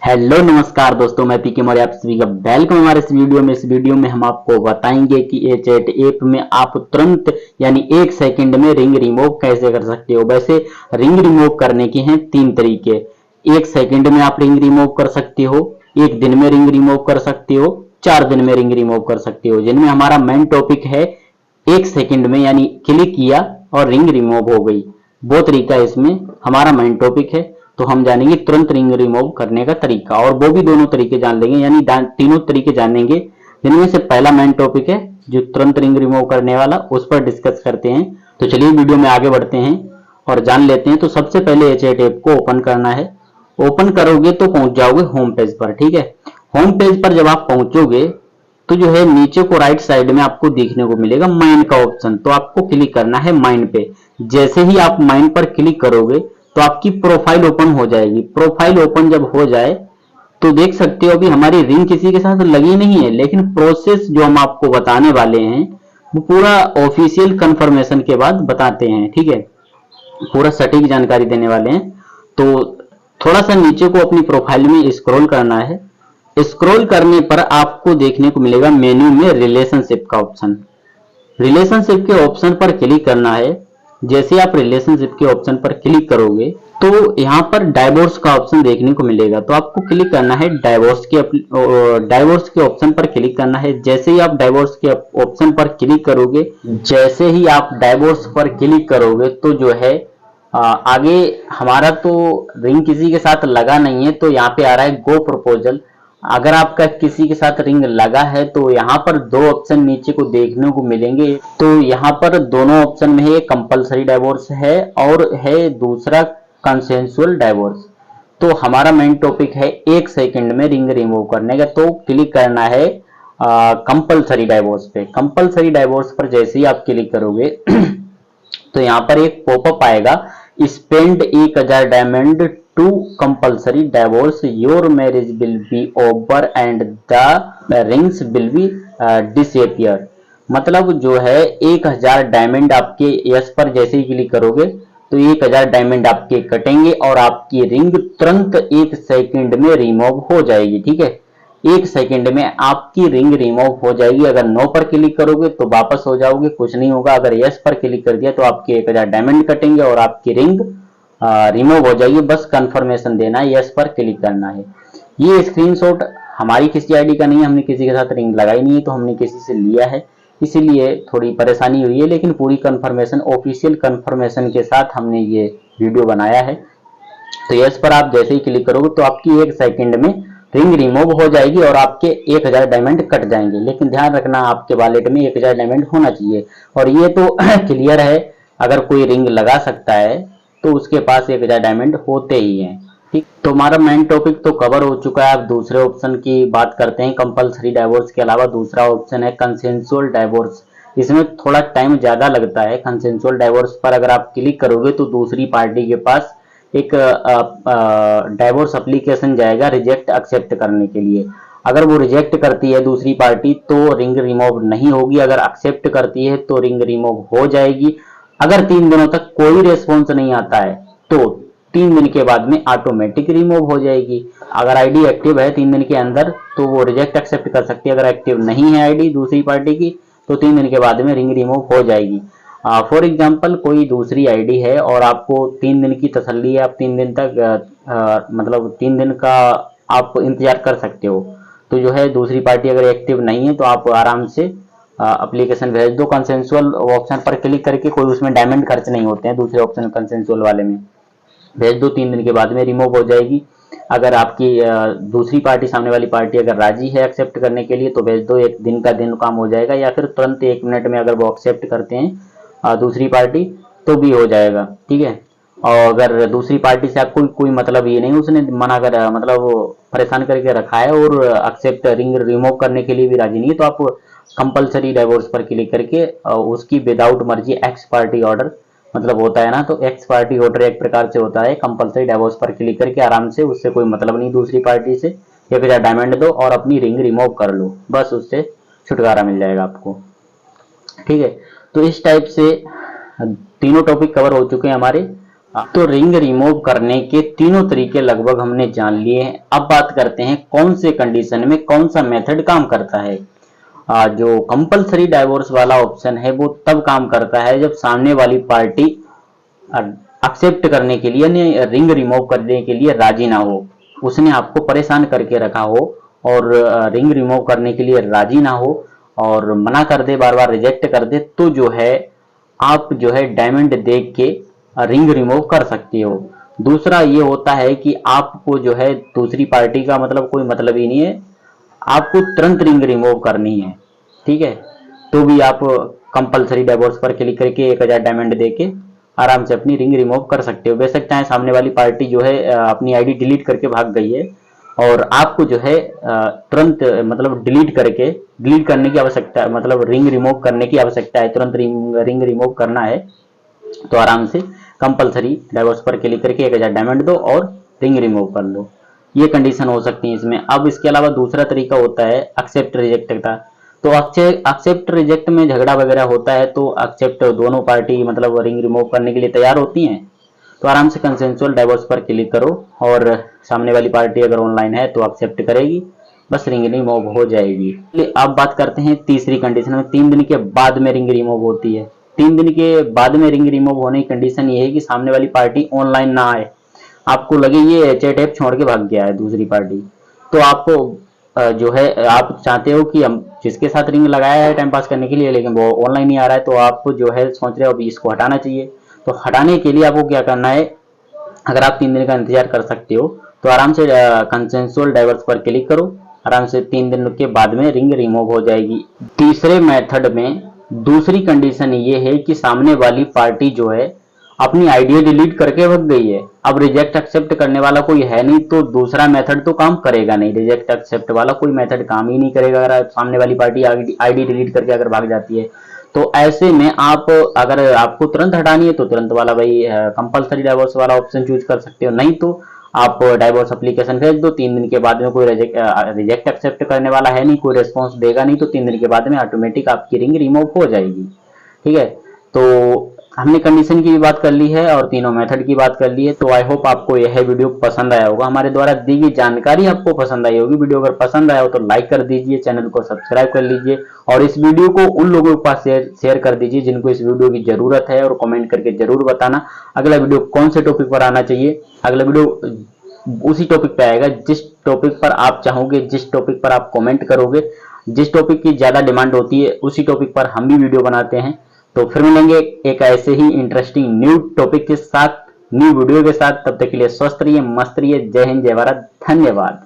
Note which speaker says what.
Speaker 1: Hello नमस्कार दोस्तों, मैं पीके मौर्य, आप सभी का वेलकम हमारे इस वीडियो में। इस वीडियो में हम आपको बताएंगे कि ये चैट ऐप में आप तुरंत यानी एक सेकंड में रिंग रिमूव कैसे कर सकते हो। वैसे रिंग रिमूव करने के हैं तीन तरीके। एक सेकंड में आप रिंग रिमूव कर सकते हो, एक दिन में रिंग रिमूव कर सकते हो, 4 दिन में रिंग रिमूव कर सकते हो। जिनमें हमारा मेन टॉपिक है एक सेकंड में यानी क्लिक किया और रिंग रिमूव हो गई। वो तरीका इसमें हमारा मेन टॉपिक है। तो हम जानेंगे तुरंत रिंग रिमूव करने का तरीका, और वो भी दोनों तरीके जान लेंगे, यानी तीनों तरीके जानेंगे। जिनमें से पहला मेन टॉपिक है जो तुरंत रिंग रिमूव करने वाला, उस पर डिस्कस करते हैं। तो चलिए वीडियो में आगे बढ़ते हैं और जान लेते हैं। तो सबसे पहले चैट ऐप को ओपन करना है। ओपन करोगे तो पहुंच जाओगे होम पेज पर। ठीक है, होम पेज पर जब आप पहुंचोगे तो जो है नीचे को राइट साइड में आपको देखने को मिलेगा माइन का ऑप्शन। तो आपको क्लिक करना है माइन पे। जैसे ही आप माइन पर क्लिक करोगे तो आपकी प्रोफाइल ओपन हो जाएगी। प्रोफाइल ओपन जब हो जाए तो देख सकते हो अभी हमारी रिंग किसी के साथ लगी नहीं है, लेकिन प्रोसेस जो हम आपको बताने वाले हैं वो पूरा ऑफिशियल कंफर्मेशन के बाद बताते हैं। ठीक है, पूरा सटीक जानकारी देने वाले हैं। तो थोड़ा सा नीचे को अपनी प्रोफाइल में स्क्रॉल करना है। स्क्रॉल करने पर आपको देखने को मिलेगा मेन्यू में रिलेशनशिप का ऑप्शन। रिलेशनशिप के ऑप्शन पर क्लिक करना है। जैसे आप रिलेशनशिप के ऑप्शन पर क्लिक करोगे तो यहाँ पर डाइवोर्स का ऑप्शन देखने को मिलेगा। तो आपको क्लिक करना है डाइवोर्स के ऑप्शन पर क्लिक करना है। जैसे ही आप डाइवोर्स के ऑप्शन पर क्लिक करोगे जैसे ही आप डाइवोर्स पर क्लिक करोगे तो जो है आगे हमारा तो रिंग किसी के साथ लगा नहीं है, तो यहाँ पे आ रहा है गो प्रपोजल। अगर आपका किसी के साथ रिंग लगा है तो यहाँ पर दो ऑप्शन नीचे को देखने को मिलेंगे। तो यहाँ पर दोनों ऑप्शन में है, कंपलसरी डाइवोर्स है और है दूसरा कंसेंसुअल डाइवोर्स। तो हमारा मेन टॉपिक है एक सेकंड में रिंग रिमूव करने का। तो क्लिक करना है कंपलसरी डाइवोर्स पे। कंपलसरी डाइवोर्स पर जैसे ही आप क्लिक करोगे तो यहाँ पर एक पॉपअप आएगा, spend 1000 diamond to compulsory divorce, your marriage will be over and the rings will be disappear. मतलब जो है 1000 डायमंड आपके यस पर जैसे ही क्लिक करोगे तो 1000 डायमंड आपके कटेंगे और आपकी रिंग तुरंत एक सेकंड में रिमूव हो जाएगी। ठीक है, एक सेकंड में आपकी रिंग रिमूव हो जाएगी। अगर नो पर क्लिक करोगे तो वापस हो जाओगे, कुछ नहीं होगा। अगर यस पर क्लिक कर दिया तो आपके 1000 डायमंड कटेंगे और आपकी रिंग रिमूव हो जाएगी। बस कंफर्मेशन देना है, यस पर क्लिक करना है। ये स्क्रीनशॉट हमारी किसी आईडी का नहीं है, हमने किसी के साथ रिंग लगाई नहीं है, तो हमने किसी से लिया है, इसीलिए थोड़ी परेशानी हुई है। लेकिन पूरी कंफर्मेशन, ऑफिशियल कंफर्मेशन के साथ हमने ये वीडियो बनाया है। तो यस पर आप जैसे ही क्लिक करोगे तो आपकी एक सेकंड में रिंग रिमूव हो जाएगी और आपके 1000 डायमंड कट जाएंगे। लेकिन ध्यान रखना आपके वॉलेट में 1000 डायमंड होना चाहिए। और ये तो क्लियर है, अगर कोई रिंग लगा सकता है तो उसके पास 1000 डायमंड होते ही हैं। ठीक, तो हमारा मेन टॉपिक तो कवर हो चुका है। अब दूसरे ऑप्शन की बात करते हैं। कंपलसरी डाइवोर्स के अलावा दूसरा ऑप्शन है कंसेंसुअल डाइवोर्स। इसमें थोड़ा टाइम ज्यादा लगता है। कंसेंसुअल डाइवोर्स पर अगर आप क्लिक करोगे तो दूसरी पार्टी के पास एक डाइवोर्स एप्लीकेशन जाएगा रिजेक्ट एक्सेप्ट करने के लिए। अगर वो रिजेक्ट करती है दूसरी पार्टी तो रिंग रिमूव नहीं होगी, अगर एक्सेप्ट करती है तो रिंग रिमूव हो जाएगी। अगर 3 दिनों तक कोई रेस्पॉन्स नहीं आता है तो 3 दिन के बाद में ऑटोमेटिक रिमूव हो जाएगी। अगर आईडी एक्टिव है 3 दिन के अंदर तो वो रिजेक्ट एक्सेप्ट कर सकती है। अगर एक्टिव नहीं है आईडी दूसरी पार्टी की तो 3 दिन के बाद में रिंग रिमूव हो जाएगी। फॉर एग्जाम्पल कोई दूसरी आईडी है और आपको 3 दिन की तसल्ली है, आप 3 दिन तक मतलब 3 दिन का आप इंतजार कर सकते हो। तो जो है दूसरी पार्टी अगर एक्टिव नहीं है तो आप आराम से एप्लीकेशन भेज दो। कंसेंसुअल ऑप्शन पर क्लिक करके, कोई उसमें डायमंड खर्च नहीं होते हैं दूसरे ऑप्शन कंसेंसुअल वाले में, भेज दो। 3 दिन के बाद में रिमूव हो जाएगी। अगर आपकी दूसरी पार्टी, सामने वाली पार्टी अगर राजी है एक्सेप्ट करने के लिए तो भेज दो, 1 दिन का दिन काम हो जाएगा। या फिर तुरंत 1 मिनट में अगर वो एक्सेप्ट करते हैं दूसरी पार्टी तो भी हो जाएगा। ठीक है, और अगर दूसरी पार्टी से आपको कोई मतलब ये नहीं, उसने मना कर मतलब परेशान करके रखा है और एक्सेप्ट रिंग रिमूव करने के लिए भी राजी नहीं है, तो आप कंपलसरी डाइवोर्स पर क्लिक करके उसकी विदाउट मर्जी एक्स पार्टी ऑर्डर मतलब होता है ना, तो एक्स पार्टी ऑर्डर एक प्रकार से होता है। कंपलसरी डाइवोर्स पर क्लिक करके आराम से, उससे कोई मतलब नहीं दूसरी पार्टी से, 1000 डायमंड दो और अपनी रिंग रिमूव कर लो, बस उससे छुटकारा मिल जाएगा आपको। ठीक है, तो इस टाइप से तीनों टॉपिक कवर हो चुके हैं हमारे। तो रिंग रिमूव करने के तीनों तरीके लगभग हमने जान लिए हैं। अब बात करते हैं कौन से कंडीशन में कौन सा मेथड काम करता है। जो कंपलसरी डाइवोर्स वाला ऑप्शन है वो तब काम करता है जब सामने वाली पार्टी एक्सेप्ट करने के लिए यानी रिंग रिमूव करने के लिए राजी ना हो, उसने आपको परेशान करके रखा हो और रिंग रिमूव करने के लिए राजी ना हो और मना कर दे, बार बार रिजेक्ट कर दे, तो जो है आप जो है डायमंड देख के रिंग रिमूव कर सकते हो। दूसरा ये होता है कि आपको जो है दूसरी पार्टी का मतलब कोई मतलब ही नहीं है, आपको तुरंत रिंग रिमूव करनी है, ठीक है, तो भी आप कंपलसरी डाइवोर्स पर क्लिक करके 1000 डायमंड देके आराम से अपनी रिंग रिमूव कर सकते हो। बेशक चाहे सामने वाली पार्टी जो है अपनी आईडी डिलीट करके भाग गई है और आपको जो है तुरंत मतलब डिलीट करने की आवश्यकता, मतलब रिंग रिमूव करने की आवश्यकता है, तुरंत रिंग रिमूव करना है, तो आराम से कंपलसरी डाइवोर्स पर क्लिक करके 1000 डायमंड दो और रिंग रिमूव कर लो। ये कंडीशन हो सकती है इसमें। अब इसके अलावा दूसरा तरीका होता है एक्सेप्ट रिजेक्ट का। तो एक्सेप्ट रिजेक्ट में झगड़ा वगैरह होता है तो एक्सेप्ट दोनों पार्टी मतलब रिंग रिमूव करने के लिए तैयार होती हैं, तो आराम से कंसेंसुअल डाइवोर्स पर क्लिक करो और सामने वाली पार्टी अगर ऑनलाइन है तो एक्सेप्ट करेगी, बस रिंग रिमूव हो जाएगी। अब बात करते हैं तीसरी कंडीशन में, 3 दिन के बाद में रिंग रिमूव होती है। 3 दिन के बाद में रिंग रिमूव होने की कंडीशन ये है कि सामने वाली पार्टी ऑनलाइन ना आए, आपको लगे ये चैट ऐप छोड़ के भाग गया है दूसरी पार्टी, तो आपको जो है आप चाहते हो कि हम जिसके साथ रिंग लगाया है टाइम पास करने के लिए लेकिन वो ऑनलाइन नहीं आ रहा है, तो आप जो है सोच रहे हो अभी इसको हटाना चाहिए। तो हटाने के लिए आपको क्या करना है, अगर आप 3 दिन का इंतजार कर सकते हो तो आराम से कंसेंसुअल डाइवोर्स पर क्लिक करो, आराम से 3 दिन के बाद में रिंग रिमूव हो जाएगी। तीसरे मेथड में दूसरी कंडीशन ये है कि सामने वाली पार्टी जो है अपनी आईडी डिलीट करके भाग गई है, अब रिजेक्ट एक्सेप्ट करने वाला कोई है नहीं, तो दूसरा मेथड तो काम करेगा नहीं, रिजेक्ट एक्सेप्ट वाला कोई मेथड काम ही नहीं करेगा अगर सामने वाली पार्टी आईडी डिलीट करके अगर भाग जाती है। तो ऐसे में आप अगर आपको तुरंत हटानी है तो तुरंत वाला भाई कंपलसरी डाइवोर्स वाला ऑप्शन चूज कर सकते हो, नहीं तो आप डाइवोर्स एप्लीकेशन भेज दो, 3 दिन के बाद में कोई रिजेक्ट एक्सेप्ट करने वाला है नहीं, कोई रिस्पॉन्स देगा नहीं, तो 3 दिन के बाद में ऑटोमेटिक आपकी रिंग रिमूव हो जाएगी। ठीक है, तो हमने कंडीशन की भी बात कर ली है और तीनों मेथड की बात कर ली है। तो आई होप आपको यह वीडियो पसंद आया होगा, हमारे द्वारा दी गई जानकारी आपको पसंद आई होगी। वीडियो अगर पसंद आया हो तो लाइक कर दीजिए, चैनल को सब्सक्राइब कर लीजिए और इस वीडियो को उन लोगों के पास शेयर कर दीजिए जिनको इस वीडियो की जरूरत है, और कमेंट करके जरूर बताना अगला वीडियो कौन से टॉपिक पर आना चाहिए। अगला वीडियो उसी टॉपिक पर आएगा जिस टॉपिक पर आप चाहोगे, जिस टॉपिक पर आप कमेंट करोगे, जिस टॉपिक की ज्यादा डिमांड होती है उसी टॉपिक पर हम भी वीडियो बनाते हैं। तो फिर मिलेंगे एक ऐसे ही इंटरेस्टिंग न्यू टॉपिक के साथ, न्यू वीडियो के साथ। तब तक के लिए स्वस्थ रहिए, मस्त रहिए। जय हिंद, जय भारत, धन्यवाद।